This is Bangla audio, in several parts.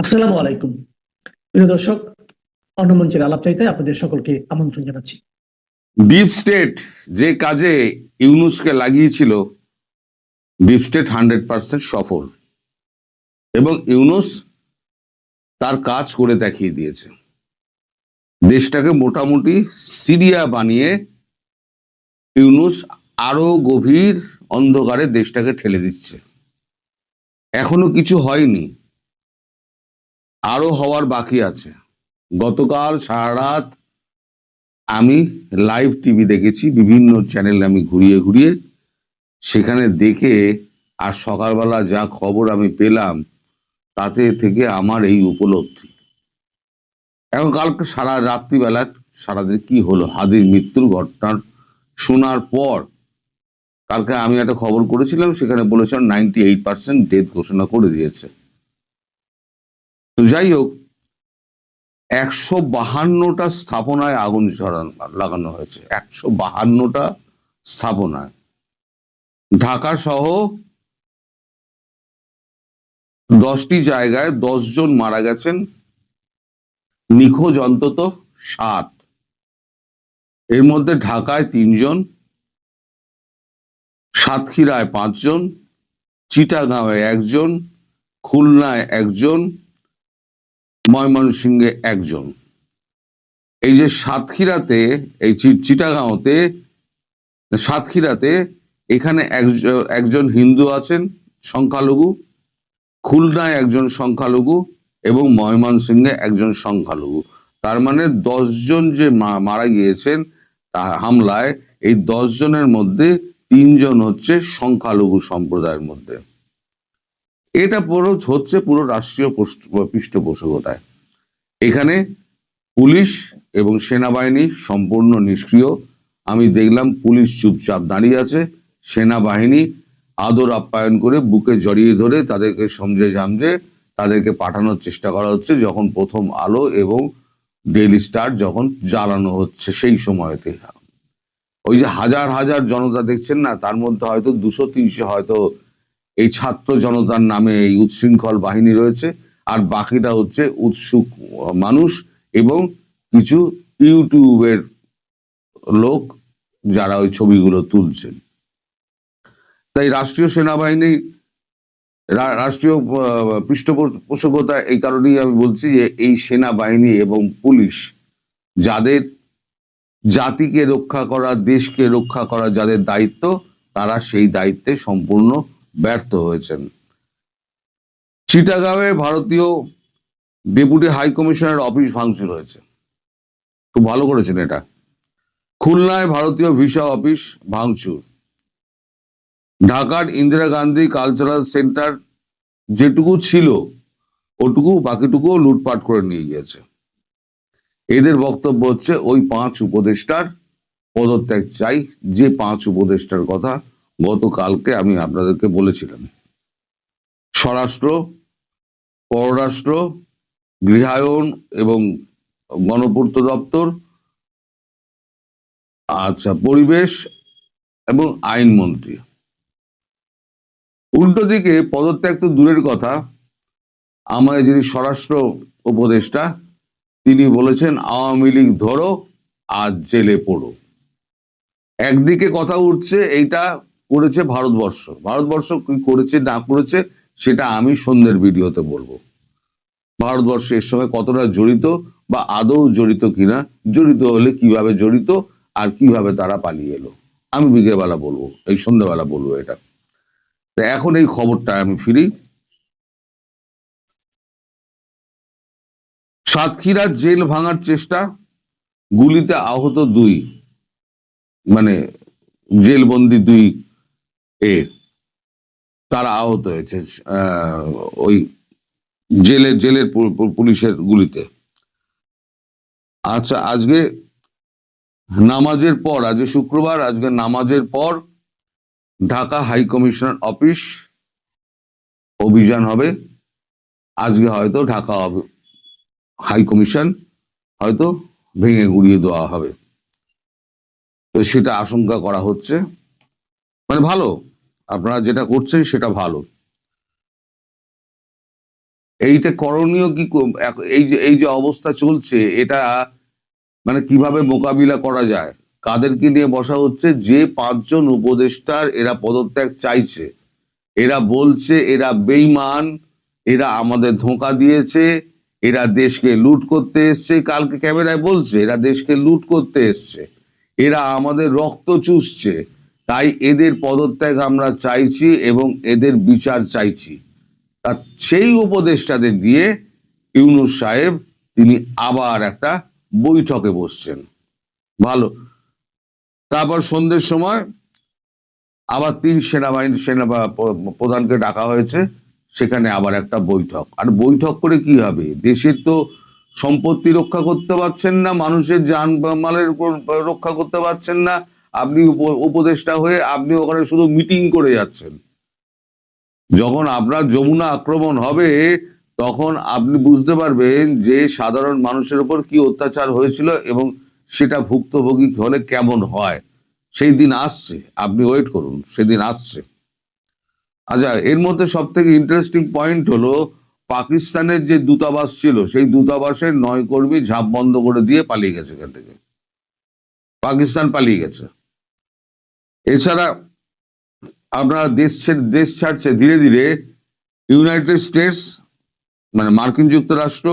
আসসালামু আলাইকুম প্রিয় দর্শক। অন্নমঞ্চের আলাপ চাইতে আপনাদের সকলকে আমন্ত্রণ জানাচ্ছি। ডিপ স্টেট যে কাজে ইউনূসকে লাগিয়েছিল, ডিপ স্টেট 100% সফল এবং ইউনূস তার কাজ করে দেখিয়ে দিয়েছে। দেশটাকে মোটামুটি সিরিয়া বানিয়ে ইউনূস আরো গভীর অন্ধকারে দেশটাকে ঠেলে দিচ্ছে। এখনো কিছু হয়নি, আরো হওয়ার বাকি আছে। গতকাল সারা রাত আমি লাইভ টিভি দেখেছি, বিভিন্ন চ্যানেল আমি ঘুরিয়ে ঘুরিয়ে সেখানে দেখে, আর সকালবেলা যা খবর আমি পেলাম তাতে থেকে আমার এই উপলব্ধি। এখন কালকে সারা রাত্রিবেলা সারাদিন কি হলো, হাদির মৃত্যুর ঘটনার শোনার পর কালকে আমি একটা খবর করেছিলাম, সেখানে বলেছিলাম 98% ডেথ ঘোষণা করে দিয়েছে। তো যাই হোক, 152টা স্থাপনায় আগুন লাগানো হয়েছে। 152টা স্থাপনায়, ঢাকা সহ 10টি জায়গায় 10 জন মারা গেছেন, নিখোঁজ অন্তত 7। এর মধ্যে ঢাকায় 3 জন, সাতক্ষীরায় 5 জন, চিটাগাঁওয়ে 1 জন, খুলনায় 1 জন, ময়মনসিংহে 1 জন। এই যে সাতক্ষীরাতে, এই চিটাগাঁওতে, সাতক্ষীরাতে এখানে একজন হিন্দু আছেন সংখ্যালঘু, খুলনায় 1 জন সংখ্যালঘু এবং ময়মনসিংহে 1 জন সংখ্যালঘু। তার মানে 10 জন যে মারা গিয়েছেন হামলায়, এই 10 জনের মধ্যে 3 জন হচ্ছে সংখ্যালঘু সম্প্রদায়ের মধ্যে। এটা পুরো হচ্ছে পুরো রাষ্ট্রীয় পৃষ্ঠপোষকতায়। এখানে পুলিশ এবং সেনাবাহিনী সম্পূর্ণ নিষ্ক্রিয়। আমি দেখলাম পুলিশ চুপচাপ দাঁড়িয়ে আছে, সেনাবাহিনী আদর আপ্যায়ন করে বুকে জড়িয়ে ধরে তাদেরকে সমঝে তাদেরকে পাঠানোর চেষ্টা করা হচ্ছে, যখন প্রথম আলো এবং ডেইলি স্টার যখন জ্বালানো হচ্ছে সেই সময়তে। ওই যে হাজার হাজার জনতা দেখছেন না, তার মধ্যে হয়তো 200-300 হয়তো এই ছাত্র জনতার নামে এই উচ্ছৃঙ্খল বাহিনী রয়েছে, আর বাকিটা হচ্ছে উৎসুক মানুষ এবং কিছু ইউটিউবের লোক যারা ওই ছবিগুলো তুলছেন। তাই রাষ্ট্রীয় সেনাবাহিনী, রাষ্ট্রীয় পৃষ্ঠপোষকতা, এই কারণেই আমি বলছি যে এই সেনাবাহিনী এবং পুলিশ যাদের জাতিকে রক্ষা করা, দেশকে রক্ষা করা যাদের দায়িত্ব, তারা সেই দায়িত্বে সম্পূর্ণ ব্যর্থ হয়েছেন। চিটাগাঁওয়ে ভারতীয় ডেপুটি হাই কমিশনার অফিস ভাঙচুর হয়েছে, খুব ভালো করেছেন এটা। খুলনায় ভারতীয় ভিসা অফিস ভাঙচুর। ঢাকার ইন্দিরা গান্ধী কালচারাল সেন্টার যেটুকু ছিল ওটুকু, বাকিটুকুও লুটপাট করে নিয়ে গিয়েছে। এদের বক্তব্য হচ্ছে ওই 5 উপদেষ্টার পদত্যাগ চাই, যে 5 উপদেষ্টার কথা গতকালকে আমি আপনাদেরকে বলেছিলাম। স্বরাষ্ট্র, পররাষ্ট্র, গৃহায়ন এবং গণপূর্ত দপ্তর, আচ্ছা, পরিবেশ এবং আইনমন্ত্রী। উল্টো দিকে পদত্যাগ তো দূরের কথা, আমাদের যিনি স্বরাষ্ট্র উপদেষ্টা তিনি বলেছেন আওয়ামী লীগ ধরো আর জেলে পড়ো। একদিকে কথা উঠছে এইটা করেছে ভারতবর্ষ। ভারতবর্ষ কি করেছে না করেছে সেটা আমি সন্ধ্যের ভিডিওতে বলবো। ভারতবর্ষ এর সঙ্গে কতটা জড়িত বা আদৌ জড়িত কিনা, জড়িত হলে কিভাবে জড়িত আর কিভাবে তারা পালিয়ে এলো, আমি বিকেলবেলা বলবো, এই সন্ধ্যাবেলা বলবো এটা। তো এখন এই খবরটা আমি ফিরি। সাতক্ষীরার জেল ভাঙার চেষ্টা, গুলিতে আহত 2, মানে জেলবন্দি 2 তারা আহত হয়েছে ওই জেলের পুলিশের গুলিতে। আচ্ছা, আজকে নামাজের পর, আজকে শুক্রবার, আজকে নামাজের পর ঢাকা হাই কমিশনার অফিস অভিযান হবে। আজকে হয়তো ঢাকা হাই কমিশন হয়তো ভেঙে গুড়িয়ে দেওয়া হবে, তো সেটা আশঙ্কা করা হচ্ছে। মানে ভালো, আপনারা যেটা করছেন সেটা ভালো। এইটা করণীয় কি এই যে অবস্থা চলছে, এটা মানে কিভাবে মোকাবিলা করা যায়? কাদেরকে নিয়ে বসা হচ্ছে? যে 5 জন উপদেষ্টার এরা পদত্যাগ চাইছে, এরা বলছে এরা বেঈমান, এরা আমাদের ধোঁকা দিয়েছে, এরা দেশকে লুট করতে এসছে। কালকে ক্যামেরায় বলছে এরা দেশকে লুট করতে এসছে, এরা আমাদের রক্ত চুষছে, তাই এদের পদত্যাগ আমরা চাইছি এবং এদের বিচার চাইছি। তা সেই উপদেষ্টাদের দিয়ে ইউনূস সাহেব তিনি আবার একটা বৈঠকে বসছেন। ভালো। তারপর সন্ধ্যের সময় আবার 3 সেনা প্রধানকে ডাকা হয়েছে, সেখানে আবার একটা বৈঠক। আর বৈঠক করে কি হবে? দেশের তো সম্পত্তি রক্ষা করতে পারছেন না, মানুষের জানমালের রক্ষা করতে পারছেন না, আপনি উপদেষ্টা হয়ে আপনি ওখানে শুধু মিটিং করে যাচ্ছেন। যখন আপনার যমুনা আক্রমণ হবে তখন আপনি বুঝতে পারবেন যে সাধারণ মানুষের উপর কি অত্যাচার হয়েছিল এবং সেটা ভুক্তভোগী হলে কেমন হয়। সেই দিন আসছে, আপনি ওয়েট করুন, সেদিন আসছে। আচ্ছা, এর মধ্যে সব থেকে ইন্টারেস্টিং পয়েন্ট হলো পাকিস্তানের যে দূতাবাস ছিল, সেই দূতাবাসের 9 কর্মী ঝাঁপ বন্ধ করে দিয়ে পালিয়ে গেছে এখান থেকে, পাকিস্তান পালিয়ে গেছে। এছাড়া আপনারা দেশ ছাড়ছে ধীরে ধীরে ইউনাইটেড স্টেটস, মানে মার্কিন যুক্তরাষ্ট্র,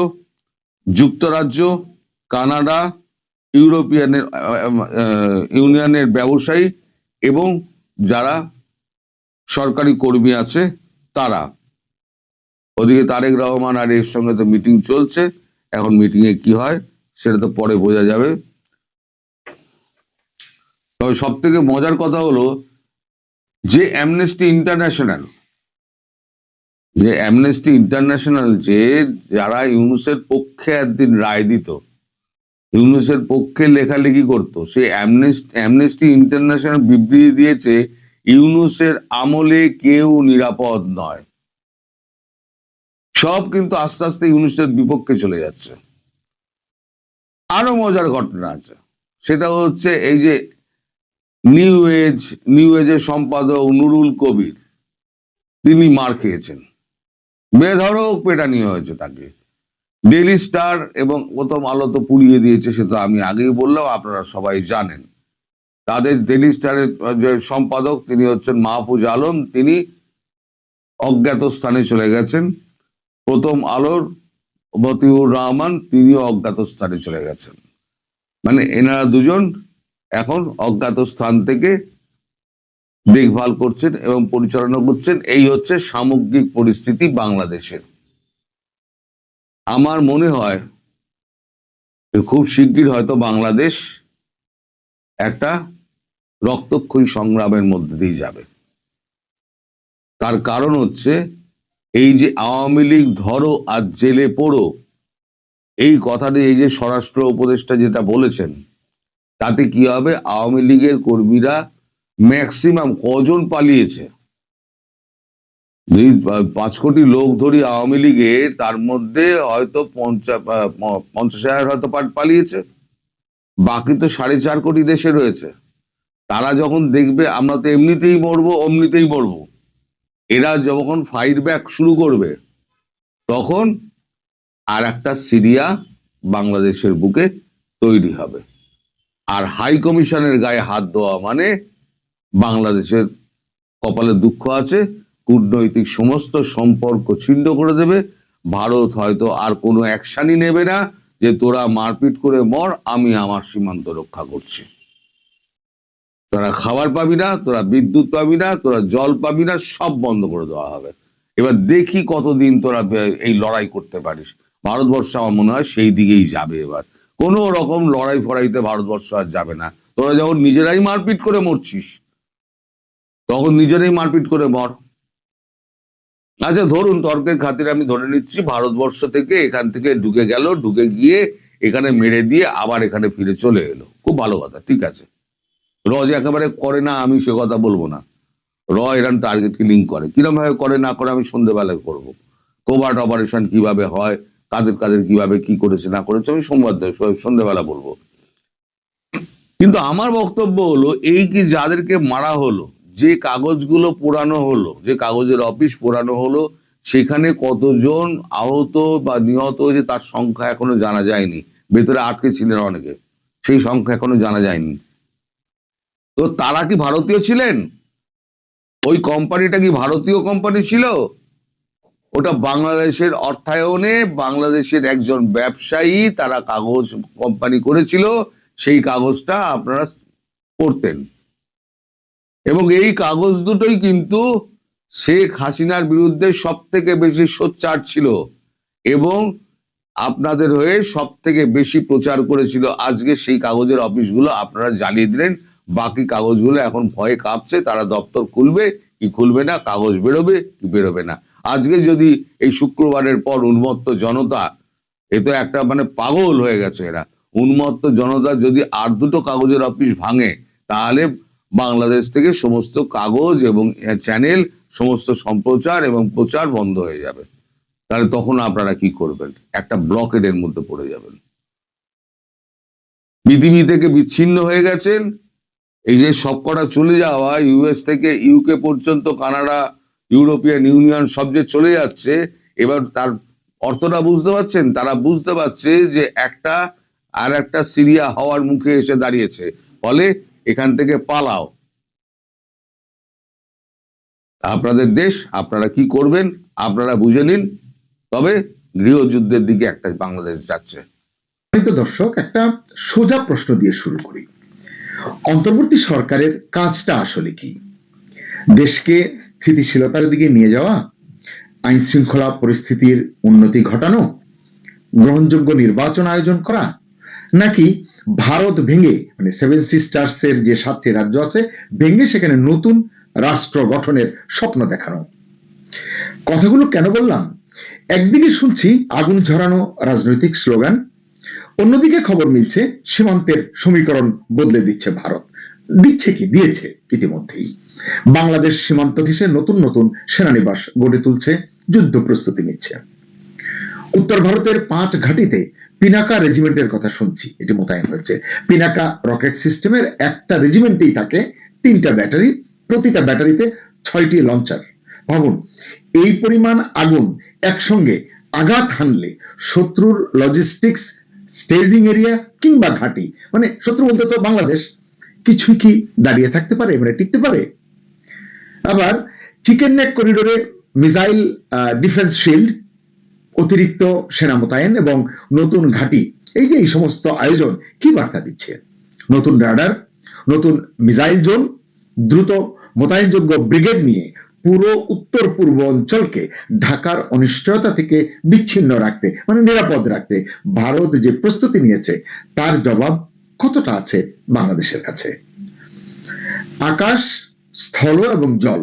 যুক্তরাজ্য, কানাডা, ইউরোপিয়ানের ইউনিয়নের ব্যবসায়ী এবং যারা সরকারি কর্মী আছে তারা। ওদিকে তারেক রহমান আর এর সঙ্গে তো মিটিং চলছে, এখন মিটিং এ কি হয় সেটা তো পরে বোঝা যাবে। তবে সব থেকে মজার কথা হলো যে অ্যামনেস্টি ইন্টারন্যাশনাল যে যারা ইউনূসের পক্ষে একদিন রায় দিত, ইউনূসের পক্ষে লেখালেখি করতো, সে অ্যামনেস্টি ইন্টারন্যাশনাল বিবৃতি দিয়েছে ইউনূসের আমলে কেউ নিরাপদ নয়। সব কিন্তু আস্তে আস্তে ইউনূসের বিপক্ষে চলে যাচ্ছে। আরো মজার ঘটনা আছে, সেটা হচ্ছে এই যে নিউ এজের সম্পাদক নুরুল কবির, তিনি মার খেয়েছেন, বেধড়ক পেটানি হয়েছে তাকে। ডেইলি স্টার এবং প্রথম আলো তো পুড়িয়ে দিয়েছে, সে তো আমি আগেই বললাম, আপনারা সবাই জানেন। তাদের ডেইলি স্টারের যে সম্পাদক তিনি হচ্ছেন মাহফুজ আলম, তিনি অজ্ঞাত স্থানে চলে গেছেন। প্রথম আলোর মতিউর রহমান, তিনিও অজ্ঞাত স্থানে চলে গেছেন। মানে এনারা দুজন এখন অজ্ঞাত স্থান থেকে দেখভাল করছেন এবং পরিচালনা করছেন। এই হচ্ছে সামগ্রিক পরিস্থিতি বাংলাদেশের। আমার মনে হয় খুব শিগগির হয়তো বাংলাদেশ একটা রক্তক্ষয়ী সংগ্রামের মধ্যে দিয়ে যাবে। তার কারণ হচ্ছে এই যে আওয়ামী লীগ ধরো আর জেলে পড়ো, এই কথাটি এই যে স্বরাষ্ট্র উপদেষ্টা যেটা বলেছেন, তাতে কি হবে? আওয়ামী লীগের কর্মীরা ম্যাক্সিমাম কজন পালিয়েছে? 5 কোটি লোক ধরি আওয়ামী লীগের, তার মধ্যে হয়তো 50,000 হয়তো পালিয়েছে, বাকি তো 4.5 কোটি দেশে রয়েছে। তারা যখন দেখবে আমরা তো এমনিতেই মরবো, অমনিতেই মরবো, এরা যখন ফাইট ব্যাক শুরু করবে, তখন আর একটা সিরিয়া বাংলাদেশের বুকে তৈরি হবে। আর হাই কমিশনের গায়ে হাত দেওয়া মানে বাংলাদেশের কপালে দুঃখ আছে, কূটনৈতিক সমস্ত সম্পর্ক ছিন্ন করে দেবে। ভারত হয়তো আর কোনো অ্যাকশনই নেবে না যে তোরা মারপিট করে মর, আমি আমার সীমান্ত রক্ষা করছি। তোরা খাবার পাবি না, তোরা বিদ্যুৎ পাবি না, তোরা জল পাবি না, সব বন্ধ করে দেওয়া হবে। এবার দেখি কতদিন তোরা এই লড়াই করতে পারিস। ভারতবর্ষ আমার মনে হয় সেই দিকেই যাবে। এবার কোনো রকম লড়াই ফড়াইতে ভারতবর্ষ আর যাবে না। তোরা যখন নিজেরাই মারপিট করে মরছিস, তখন নিজেরাই মারপিট করে মর। আচ্ছা, ধরুন তর্কের খাতিরে আমি ধরে নিচ্ছি ভারতবর্ষ থেকে এখান থেকে ঢুকে গেল, ঢুকে গিয়ে এখানে মেরে দিয়ে আবার এখানে ফিরে চলে এলো, খুব ভালো কথা, ঠিক আছে। র যে একেবারে করে না আমি সে কথা বলবো না, র এরান টার্গেট কিলিং করে, কিরম ভাবে করে না করে আমি সন্ধ্যেবেলায় করবো। কোভার্ট অপারেশন কিভাবে হয়, কাদের কাদের কিভাবে কি করেছে না করেছে আমি সন্ধ্যেবেলা বলবো। কিন্তু আমার বক্তব্য হলো, এই কি যাদেরকে মারা হলো, যে কাগজগুলো পোড়ানো হলো, যে কাগজের অফিস পোড়ানো হলো, সেখানে কতজন আহত বা নিহত হয়েছে তার সংখ্যা এখনো জানা যায়নি। ভেতরে আটকে ছিলেন অনেকে, সেই সংখ্যা এখনো জানা যায়নি। তো তারা কি ভারতীয় ছিলেন? ওই কোম্পানিটা কি ভারতীয় কোম্পানি ছিল? ওটা বাংলাদেশের অর্থায়নে বাংলাদেশের একজন ব্যবসায়ী তারা কাগজ কোম্পানি করেছিল, সেই কাগজটা আপনারা পড়তেন। এবং এই কাগজ দুটোই কিন্তু শেখ হাসিনার বিরুদ্ধে সব থেকে বেশি সোচ্চার ছিল এবং আপনাদের হয়ে সব থেকে বেশি প্রচার করেছিল। আজকে সেই কাগজের অফিসগুলো আপনারা জ্বালিয়ে দিলেন, বাকি কাগজগুলো এখন ভয়ে কাঁপছে, তারা দপ্তর খুলবে কি খুলবে না, কাগজ বেরোবে কি বেরোবে না। আজকে যদি এই শুক্রবারের পর উন্মত্ত জনতা, এ তো একটা মানে পাগল হয়ে গেছে এরা, উন্মত্ত জনতা যদি আর দুটো কাগজের অফিস ভাঙে, তাহলে বাংলাদেশ থেকে সমস্ত কাগজ এবং চ্যানেল, সমস্ত সম্প্রচার এবং প্রচার বন্ধ হয়ে যাবে। তাহলে তখন আপনারা কি করবেন? একটা ব্লকেডের মধ্যে পড়ে যাবেন। পৃথিবী থেকে বিচ্ছিন্ন হয়ে গেছেন। এই যে সবকটা চলে যাওয়া, ইউএস থেকে ইউকে পর্যন্ত, কানাডা, ইউরোপিয়ান ইউনিয়ন সব যে চলে যাচ্ছে, এবার তার অর্থটা বুঝতে পারছেন? তারা বুঝতে পারছে যে একটা আর একটা সিরিয়া হওয়ার মুখে এসে দাঁড়িয়েছে, ফলে এখান থেকে পালাও। আপনাদের দেশ, আপনারা কি করবেন আপনারা বুঝে নিন। তবে গৃহযুদ্ধের দিকে একটা বাংলাদেশ যাচ্ছে। দর্শক, একটা সোজা প্রশ্ন দিয়ে শুরু করি। অন্তর্বর্তী সরকারের কাজটা আসলে কি? দেশকে স্থিতিশীলতার দিকে নিয়ে যাওয়া, আইন শৃঙ্খলা পরিস্থিতির উন্নতি ঘটানো, গ্রহণযোগ্য নির্বাচন আয়োজন করা, নাকি ভারত ভেঙে, মানে সেভেন সিস্টার্স এর যে 7টি রাজ্য আছে ভেঙে সেখানে নতুন রাষ্ট্র গঠনের স্বপ্ন দেখানো? কথাগুলো কেন বললাম? একদিকে শুনছি আগুন ঝরানো রাজনৈতিক স্লোগান, অন্যদিকে খবর মিলছে সীমান্তের সমীকরণ বদলে দিচ্ছে ভারত। দিচ্ছে কি? দিয়েছে ইতিমধ্যেই। বাংলাদেশ সীমান্ত ঘেঁষে নতুন নতুন সেনানিবাস গড়ে তুলছে, যুদ্ধ প্রস্তুতি নিচ্ছে। উত্তর ভারতের 5 ঘাঁটিতে পিনাকা রেজিমেন্টের কথা শুনছি, এটি মোতায়েন হয়েছে। পিনাকা রকেট সিস্টেমের একটা রেজিমেন্টেই থাকে 3টা ব্যাটারি, প্রতিটা ব্যাটারিতে 6টি লঞ্চার। ভাবুন, এই পরিমাণ আগুন একসঙ্গে আঘাত হানলে শত্রুর লজিস্টিক্স, স্টেজিং এরিয়া কিংবা ঘাঁটি, মানে শত্রু বলতে তো বাংলাদেশ, কিছুই কি দাঁড়িয়ে থাকতে পারে, মানে টিকতে পারে? আবার চিকেন নেক করিডোরে মিসাইল ডিফেন্স শিল্ড, অতিরিক্ত সেনা মোতায়েন এবং নতুন ঘাঁটি, এই যে এই সমস্ত আয়োজন কি বার্তা দিচ্ছে? নতুন রাডার, নতুন মিসাইল জোন, দ্রুত মোতায়েনযোগ্য ব্রিগেড নিয়ে পুরো উত্তর পূর্ব অঞ্চলকে ঢাকার অনিশ্চয়তা থেকে বিচ্ছিন্ন রাখতে, মানে নিরাপদ রাখতে ভারত যে প্রস্তুতি নিয়েছে, তার জবাব কতটা আছে বাংলাদেশের কাছে? আকাশ, স্থল এবং জল,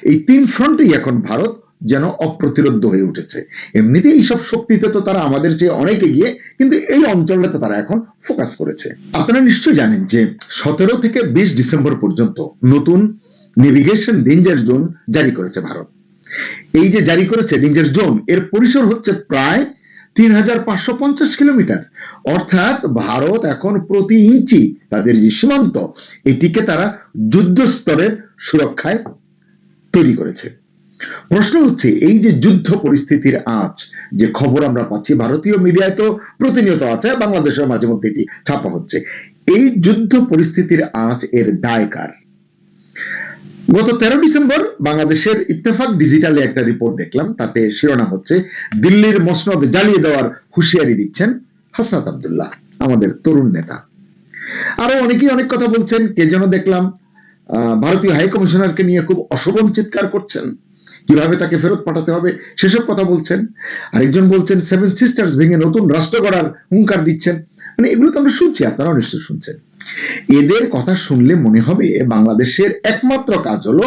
এই 3 ফ্রন্টেই এখন ভারত যেন অপ্রতিরোধ্য হয়ে উঠেছে। এমনিতেই এইসব শক্তিতে তো তারা আমাদের চেয়ে অনেক এগিয়ে, কিন্তু এই অঞ্চলটাতে তারা এখন ফোকাস করেছে। আপনারা নিশ্চয়ই জানেন যে 17 থেকে 20 ডিসেম্বর পর্যন্ত নতুন নেভিগেশন ডেঞ্জার জোন জারি করেছে ভারত। এই যে জারি করেছে ডেঞ্জার জোন, এর পরিসর হচ্ছে প্রায় 3550 কিলোমিটার। অর্থাৎ ভারত এখন প্রতি ইঞ্চি তাদের যে সীমান্ত, এটিকে তারা যুদ্ধ স্তরের সুরক্ষায় তৈরি করেছে। প্রশ্ন হচ্ছে, এই যে যুদ্ধ পরিস্থিতির আঁচ, যে খবর আমরা পাচ্ছি ভারতীয় মিডিয়ায় তো প্রতিনিয়ত আছে, বাংলাদেশের মাঝে মধ্যে এটি ছাপা হচ্ছে, এই যুদ্ধ পরিস্থিতির আঁচ এর দায় কার? গত 13 ডিসেম্বর বাংলাদেশের ইত্তেফাক ডিজিটালে একটা রিপোর্ট দেখলাম, তাতে শিরোনাম হচ্ছে দিল্লির মসনদ জ্বালিয়ে দেওয়ার হুঁশিয়ারি দিচ্ছেন হাসনাত আব্দুল্লাহ, আমাদের তরুণ নেতা। আরো অনেকেই অনেক কথা বলছেন। কে যেন দেখলাম ভারতীয় হাই কমিশনারকে নিয়ে খুব অশোভন চিৎকার করছেন, কিভাবে তাকে ফেরত পাঠাতে হবে সেসব কথা বলছেন। আরেকজন বলছেন 7 সিস্টার্স ভেঙে নতুন রাষ্ট্র গড়ার হুঙ্কার দিচ্ছেন। মানে এগুলো তো আমরা শুনছি, আপনারাও নিশ্চয় শুনছেন। এদের কথা শুনলে মনে হবে বাংলাদেশের একমাত্র কাজ হলো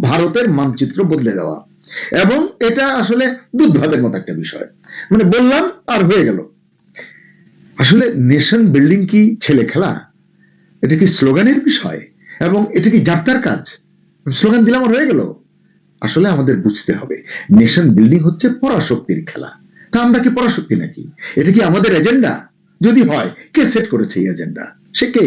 ভারতের মানচিত্র বদলে দেওয়া, এবং এটা আসলে দুধ ভাতের মতো একটা বিষয়, মানে বললাম আর হয়ে গেল। আসলে নেশন বিল্ডিং কি ছেলে খেলা? এটা কি স্লোগানের বিষয়, এবং এটা কি যাত্রার কাজ? স্লোগান দিলাম আর হয়ে গেল? আসলে আমাদের বুঝতে হবে নেশন বিল্ডিং হচ্ছে পরাশক্তির খেলা। তা আমরা কি পরাশক্তি নাকি? এটা কি আমাদের এজেন্ডা? যদি হয়, কে সেট করেছে এই এজেন্ডা? সে কে?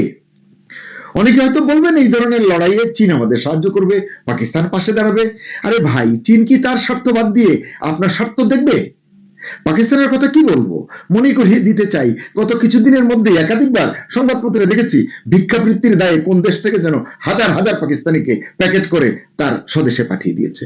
অনেকে হয়তো বলবেন এই ধরনের লড়াইয়ে চীন আমাদের সাহায্য করবে, পাকিস্তান পাশে দাঁড়াবে। আরে ভাই, চীন কি তার স্বার্থ বাদ দিয়ে আপনার স্বার্থ দেখবে? পাকিস্তানের কথা কি বলবো, মনে করিয়ে দিতে চাই, গত কিছুদিনের মধ্যে একাধিকবার সংবাদপত্রে দেখেছি ভিক্ষাবৃত্তির দায়ে কোন দেশ থেকে যেন হাজার হাজার পাকিস্তানিকে প্যাকেট করে তার স্বদেশে পাঠিয়ে দিয়েছে।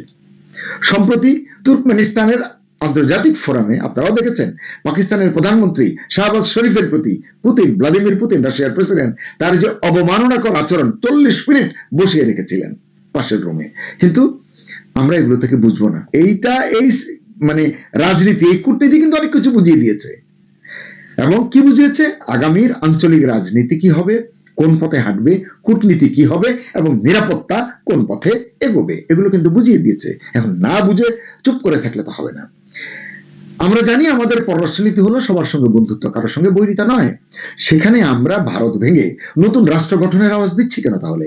সম্প্রতি তুর্কমেনিস্তানের আন্তর্জাতিক ফোরামে আপনারাও দেখেছেন পাকিস্তানের প্রধানমন্ত্রী শাহবাজ শরীফের প্রতি ভ্লাদিমির পুতিন, রাশিয়ার প্রেসিডেন্ট, তার যে অবমাননাকর আচরণ 40 মিনিট বসিয়ে রেখেছিলেন পাশের রুমে। কিন্তু আমরা এগুলো থেকে বুঝবো না। এইটা এই মানে রাজনীতি, এই কূটনীতি কিন্তু অনেক কিছু বুঝিয়ে দিয়েছে। এবং কি বুঝিয়েছে? আগামীর আঞ্চলিক রাজনীতি কি হবে, কোন পথে হাঁটবে, কূটনীতি কি হবে এবং নিরাপত্তা কোন পথে এগোবে, এগুলো কিন্তু বুঝিয়ে দিয়েছে। এখন না বুঝে চুপ করে থাকলে তো হবে না। আমরা জানি আমাদের পররাষ্ট্রনীতি হলো সবার সঙ্গে বন্ধুত্ব, কারোর সঙ্গে বৈরিতা নয়। সেখানে আমরা ভারত ভেঙে নতুন রাষ্ট্র গঠনের আওয়াজ দিচ্ছি কেন তাহলে?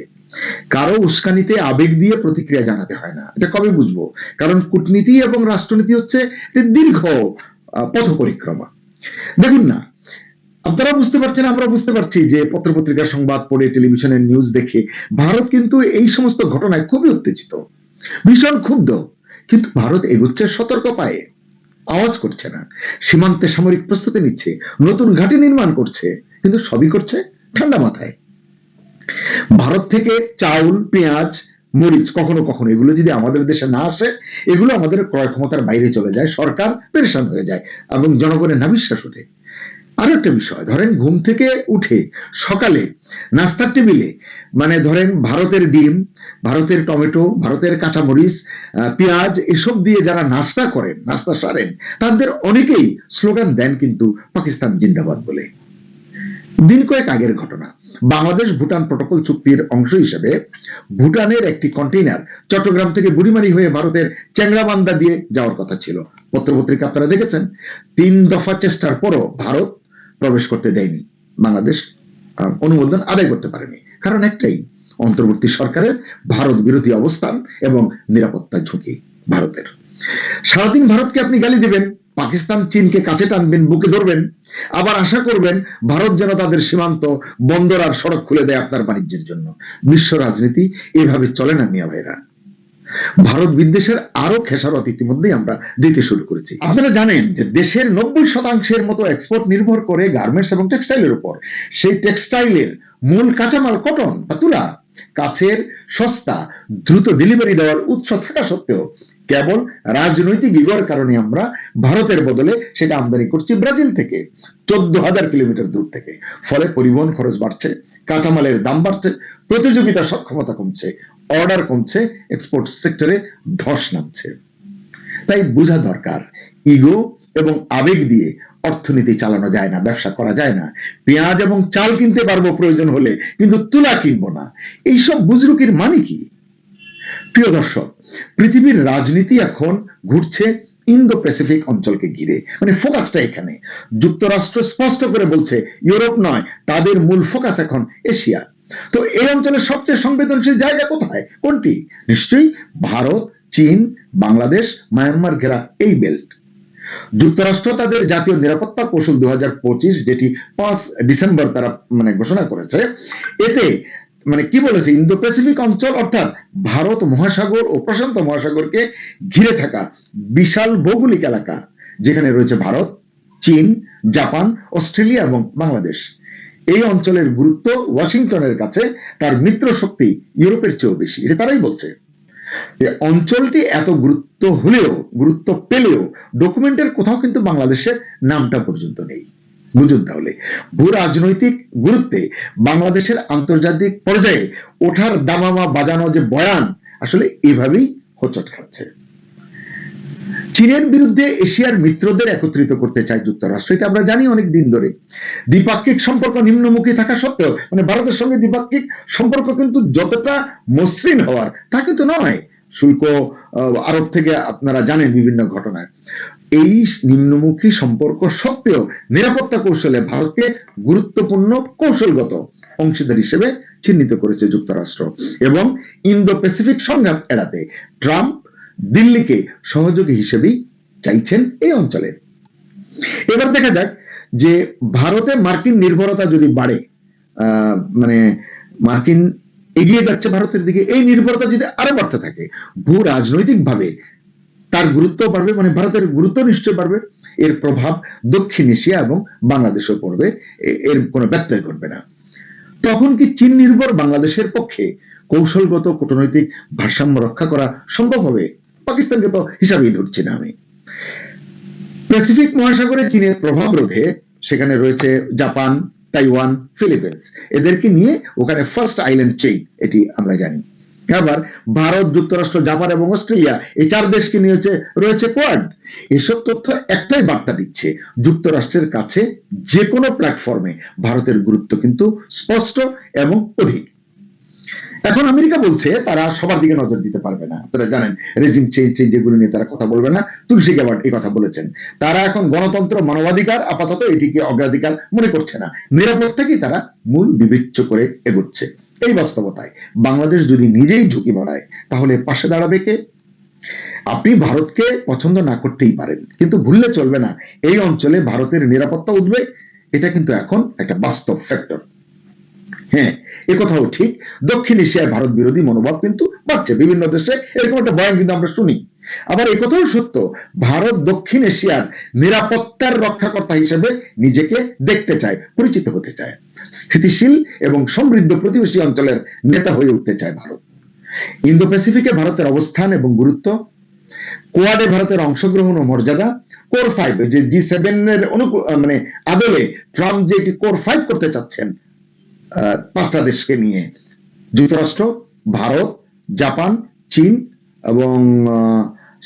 কারো উস্কানিতে আবেগ দিয়ে প্রতিক্রিয়া জানাতে হয় না, এটা কবে বুঝবো? কারণ কূটনীতি এবং রাষ্ট্রনীতি হচ্ছে দীর্ঘ পথ পরিক্রমা। দেখুন না, আপনারা বুঝতে পারছেন, আমরা বুঝতে পারছি যে পত্রপত্রিকার সংবাদ পড়ে, টেলিভিশনের নিউজ দেখে ভারত কিন্তু এই সমস্ত ঘটনায় খুবই উত্তেজিত, ভীষণ ক্ষুব্ধ। কিন্তু ভারত এগুচ্ছে সতর্ক পায়ে, আওয়াজ করছে না। সীমান্তে সামরিক প্রস্তুতি নিচ্ছে, নতুন ঘাঁটি নির্মাণ করছে, কিন্তু সবই করছে ঠান্ডা মাথায়। ভারত থেকে চাউল, পেঁয়াজ, মরিচ কখনো কখনো এগুলো যদি আমাদের দেশে না আসে, এগুলো আমাদের ক্রয় ক্ষমতার বাইরে চলে যায়, সরকার পেরেশান হয়ে যায় এবং জনগণের নাভিশ্বাস ওঠে। আরো একটা বিষয়, ধরেন ঘুম থেকে উঠে সকালে নাস্তার টেবিলে মানে ধরেন ভারতের ডিম, ভারতের টমেটো, ভারতের কাঁচামরিচ, পেঁয়াজ এসব দিয়ে যারা নাস্তা করেন, নাস্তা সারেন, তাদের অনেকেই স্লোগান দেন কিন্তু পাকিস্তান জিন্দাবাদ বলে। দিন কয়েক আগের ঘটনা, বাংলাদেশ ভুটান প্রটোকল চুক্তির অংশ হিসেবে ভুটানের একটি কন্টেইনার চট্টগ্রাম থেকে বুড়িমারি হয়ে ভারতের চ্যাংরাবান্ধা দিয়ে যাওয়ার কথা ছিল। পত্রপত্রিকা আপনারা দেখেছেন। 3 দফা চেষ্টার পরও ভারত প্রবেশ করতে দেয়নি, বাংলাদেশ অনুমোদন আদায় করতে পারেনি। কারণ একটাই, অন্তর্বর্তী সরকারের ভারত বিরোধী অবস্থান এবং নিরাপত্তা ঝুঁকি ভারতের। সারাদিন ভারতকে আপনি গালি দিবেন, পাকিস্তান চীনকে কাছে টানবেন, বুকে ধরবেন, আবার আশা করবেন ভারত যেন তাদের সীমান্ত, বন্দর আর সড়ক খুলে দেয় আপনার বাণিজ্যের জন্য। বিশ্ব রাজনীতি এভাবে চলে না মিয়া ভাইরা। ভারত বিদ্বেষের আরো খেসারত ইতিমধ্যেই আমরা দিতে শুরু করেছি। আপনারা জানেন যে দেশের 90% মতো এক্সপোর্ট নির্ভর করে গার্মেন্টস এবং টেক্সটাইলের উপর। সেই টেক্সটাইলের মূল কাঁচামাল কটন বা তুলা। কাছের, সস্তা, দ্রুত ডেলিভারি দেওয়ার উৎস থাকা সত্ত্বেও কেবল রাজনৈতিক ইগোর কারণে আমরা ভারতের বদলে সেটা আমদানি করছি ব্রাজিল থেকে, 14,000 কিলোমিটার দূর থেকে। ফলে পরিবহন খরচ বাড়ছে, কাঁচামালের দাম বাড়ছে, প্রতিযোগিতা সক্ষমতা কমছে, অর্ডার কমছে, এক্সপোর্ট সেক্টরে ধস নামছে। তাই বোঝা দরকার, ইগো এবং আবেগ দিয়ে অর্থনীতি চালানো যায় না, ব্যবসা করা যায় না। পেঁয়াজ এবং চাল কিনতে পারবো প্রয়োজন হলে, কিন্তু তুলা কিনবো না। এইসব বুজরুকির মানে কি? প্রিয় দর্শক, পৃথিবীর রাজনীতি এখন ঘুরছে ইন্দো প্যাসিফিক অঞ্চলকে ঘিরে, মানে ফোকাসটা এখানে। যুক্তরাষ্ট্র স্পষ্ট করে বলছে ইউরোপ নয়, তাদের মূল ফোকাস এখন এশিয়া। তো এই অঞ্চলের সবচেয়ে সংবেদনশীল জায়গা কোথায়, কোনটি? নিশ্চয়ই ভারত, চীন, বাংলাদেশ, মায়ানমার ঘেরা এই বেল্ট। যুক্তরাষ্ট্র তাদের জাতীয় নিরাপত্তা কৌশল 2025, যেটি 5 ডিসেম্বর তারা ঘোষণা করেছে, এতে কি বলেছে, ইন্দো প্যাসিফিক অঞ্চল অর্থাৎ ভারত মহাসাগর ও প্রশান্ত মহাসাগরকে ঘিরে থাকা বিশাল ভৌগোলিক এলাকা, যেখানে রয়েছে ভারত, চীন, জাপান, অস্ট্রেলিয়া এবং বাংলাদেশ। এই অঞ্চলের গুরুত্ব ওয়াশিংটনের কাছে তার মিত্র শক্তি ইউরোপের চেয়েও বেশি, এটা তারাই বলছে। অঞ্চলটি এত গুরুত্ব পেলেও ডকুমেন্টের কোথাও কিন্তু বাংলাদেশের নামটা পর্যন্ত নেই। বুঝুন তাহলে, ভূ রাজনৈতিক গুরুত্বে বাংলাদেশের আন্তর্জাতিক পর্যায়ে ওঠার দামামা বাজানো যে বয়ান, আসলে এভাবেই হোঁচট খাচ্ছে। চীনের বিরুদ্ধে এশিয়ার মিত্রদের একত্রিত করতে চায় যুক্তরাষ্ট্র, এটা আমরা জানি অনেক দিন ধরে। দ্বিপাক্ষিক সম্পর্ক নিম্নমুখী থাকা সত্ত্বেও, ভারতের সঙ্গে দ্বিপাক্ষিক সম্পর্ক কিন্তু যতটা মসৃণ হওয়ার তা কিন্তু নয়। শুল্ক আরোপ থেকে আপনারা জানেন বিভিন্ন ঘটনায়। এই নিম্নমুখী সম্পর্ক সত্ত্বেও নিরাপত্তা কৌশলে ভারতকে গুরুত্বপূর্ণ কৌশলগত অংশীদার হিসেবে চিহ্নিত করেছে যুক্তরাষ্ট্র। এবং ইন্দো প্যাসিফিক সংঘাত এড়াতে ট্রাম্প দিল্লিকে সহযোগী হিসেবেই চাইছেন এই অঞ্চলে। এবার দেখা যাক যে ভারতে মার্কিন নির্ভরতা যদি বাড়ে, মার্কিন এগিয়ে যাচ্ছে ভারতের দিকে, এই নির্ভরতা যদি আরো বাড়তে থাকে, ভূ রাজনৈতিক ভাবে তার গুরুত্ব বাড়বে, মানে ভারতের গুরুত্ব নিশ্চয় বাড়বে, এর প্রভাব দক্ষিণ এশিয়া এবং বাংলাদেশেও পড়বে, এর কোনো ব্যত্যয় ঘটবে না। তখন কি চীন নির্ভর বাংলাদেশের পক্ষে কৌশলগত কূটনৈতিক ভারসাম্য রক্ষা করা সম্ভব হবে? পাকিস্তানকে তো হিসাবেই ধরছি না আমি। প্যাসিফিক মহাসাগরে চীনের প্রভাব রোধে সেখানে রয়েছে জাপান, তাইওয়ান, ফিলিপিন্স, এদেরকে নিয়ে ওখানে ফার্স্ট আইল্যান্ড চেইন, এটি আমরা জানি। আবার ভারত, যুক্তরাষ্ট্র, জাপান এবং অস্ট্রেলিয়া, এই 4 দেশকে নিয়ে রয়েছে কোয়াড। এসব তথ্য একটাই বার্তা দিচ্ছে, যুক্তরাষ্ট্রের কাছে যে কোনো প্ল্যাটফর্মে ভারতের গুরুত্ব কিন্তু স্পষ্ট এবং অধিক। এখন আমেরিকা বলছে তারা সবার দিকে নজর দিতে পারবে না, আপনারা জানেন রেজিম চেঞ্জ যেগুলো নিয়ে তারা কথা বলবে না। তুলসী গ্যাবার্ড এই কথা বলেছেন, তারা এখন গণতন্ত্র, মানবাধিকার আপাতত এটিকে অগ্রাধিকার মনে করছে না, নিরাপত্তাকেই তারা মূল বিবেচ্য করে এগোচ্ছে। এই বাস্তবতায় বাংলাদেশ যদি নিজেই ঝুঁকি বাড়ায়, তাহলে পাশে দাঁড়াবে কে? আপনি ভারতকে পছন্দ না করতেই পারেন, কিন্তু ভুললে চলবে না এই অঞ্চলে ভারতের নিরাপত্তা উদ্বেগ, এটা কিন্তু এখন একটা বাস্তব ফ্যাক্টর। হ্যাঁ, একথাও ঠিক, দক্ষিণ এশিয়ায় ভারত বিরোধী মনোভাব কিন্তু বাড়ছে, বিভিন্ন দেশে এরকম একটা বয়ান কিন্তু আমরা শুনি। আবার একথাও সত্য, ভারত দক্ষিণ এশিয়ার নিরাপত্তার রক্ষাকর্তা হিসেবে নিজেকে দেখতে চায়, পরিচিত হতে চায়, স্থিতিশীল এবং সমৃদ্ধ প্রতিবেশী অঞ্চলের নেতা হয়ে উঠতে চায় ভারত। ইন্দো প্যাসিফিকে ভারতের অবস্থান এবং গুরুত্ব, কোয়াডে ভারতের অংশগ্রহণ ও মর্যাদা, কোর 5 যে G7 এর মানে আদলে ট্রাম্প যে এটি কোর 5 করতে চাচ্ছেন 5টা দেশকে নিয়ে, যুক্তরাষ্ট্র, ভারত, জাপান, চীন এবং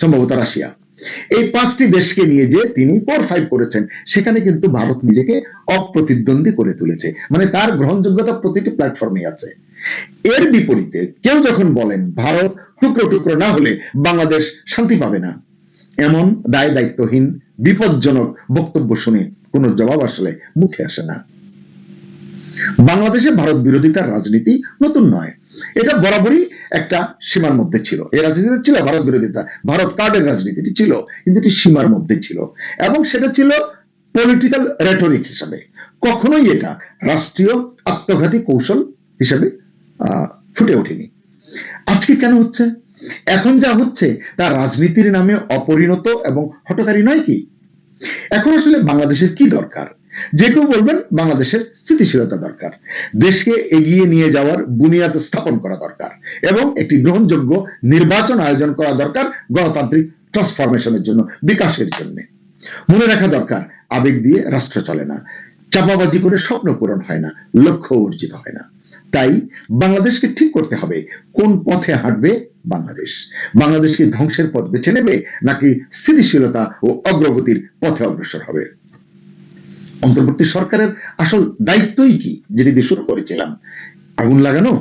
সম্ভবত রাশিয়া, এই 5টি দেশকে নিয়ে যে তিনি কোর 5 করেছেন, সেখানে কিন্তু ভারত নিজেকে অপ্রতিদ্বন্দ্বী করে তুলেছে, মানে তার গ্রহণযোগ্যতা প্রতিটি প্ল্যাটফর্মে আছে। এর বিপরীতে কেউ যখন বলেন ভারত টুকরো টুকরো না হলে বাংলাদেশ শান্তি পাবে না, এমন দায় দায়িত্বহীন বিপজ্জনক বক্তব্য শুনে কোনো জবাব আসলে মুখে আসে না। বাংলাদেশে ভারত বিরোধিতার রাজনীতি নতুন নয়, এটা বরাবরই একটা সীমার মধ্যে ছিল। এই রাজনীতি ছিল ভারত বিরোধিতা, ভারত কার্ডের রাজনীতি ছিল, কিন্তু এটি সীমার মধ্যে ছিল এবং সেটা ছিল পলিটিক্যাল রেটরিক হিসাবে, কখনোই এটা রাষ্ট্রীয় আত্মঘাতী কৌশল হিসেবে ফুটে ওঠেনি। আজকে কেন হচ্ছে? এখন যা হচ্ছে তা রাজনীতির নামে অপরিণত এবং হঠকারী নয় কি? এখন আসলে বাংলাদেশের কি দরকার? যে কেউ বলবেন বাংলাদেশের স্থিতিশীলতা দরকার, দেশকে এগিয়ে নিয়ে যাওয়ার বুনিয়াদ স্থাপন করা দরকার এবং একটি গ্রহণযোগ্য নির্বাচন আয়োজন করা দরকার গণতান্ত্রিক ট্রান্সফরমেশনের জন্য, বিকাশের জন্য। মনে রাখা দরকার, আবেগ দিয়ে রাষ্ট্র চলে না, চাপাবাজি করে স্বপ্ন পূরণ হয় না, লক্ষ্য অর্জিত হয় না। তাই বাংলাদেশকে ঠিক করতে হবে কোন পথে হাঁটবে বাংলাদেশ। বাংলাদেশ কি ধ্বংসের পথ বেছে নেবে নাকি স্থিতিশীলতা ও অগ্রগতির পথে অগ্রসর হবে? অন্তর্বর্তী সরকারের আসল দায়িত্বই কি, যেটি দিয়ে শুরু করেছিলাম? আগুন লাগানো,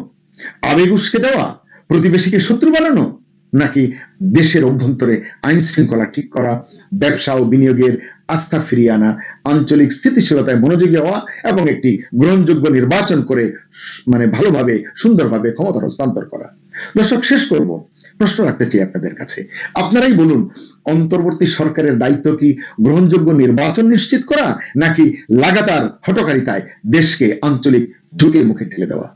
আবেগ উস্কে দেওয়া, প্রতিবেশীকে শত্রু বানানো, নাকি দেশের অভ্যন্তরে আইন শৃঙ্খলা ঠিক করা, ব্যবসা ও বিনিয়োগের আস্থা ফিরিয়ে আনা, আঞ্চলিক স্থিতিশীলতায় মনোযোগী হওয়া এবং একটি গ্রহণযোগ্য নির্বাচন করে মানে ভালোভাবে সুন্দরভাবে ক্ষমতা হস্তান্তর করা? দর্শক, শেষ করব, প্রশ্ন রাখতে চাই আপনাদের কাছে, আপনারাই বলুন, অন্তর্বর্তী সরকারের দায়িত্ব কি গ্রহণযোগ্য নির্বাচন নিশ্চিত করা নাকি লাগাতার হঠকারিতায় দেশকে আঞ্চলিক ঝুঁকির মুখে ঠেলে দেওয়া?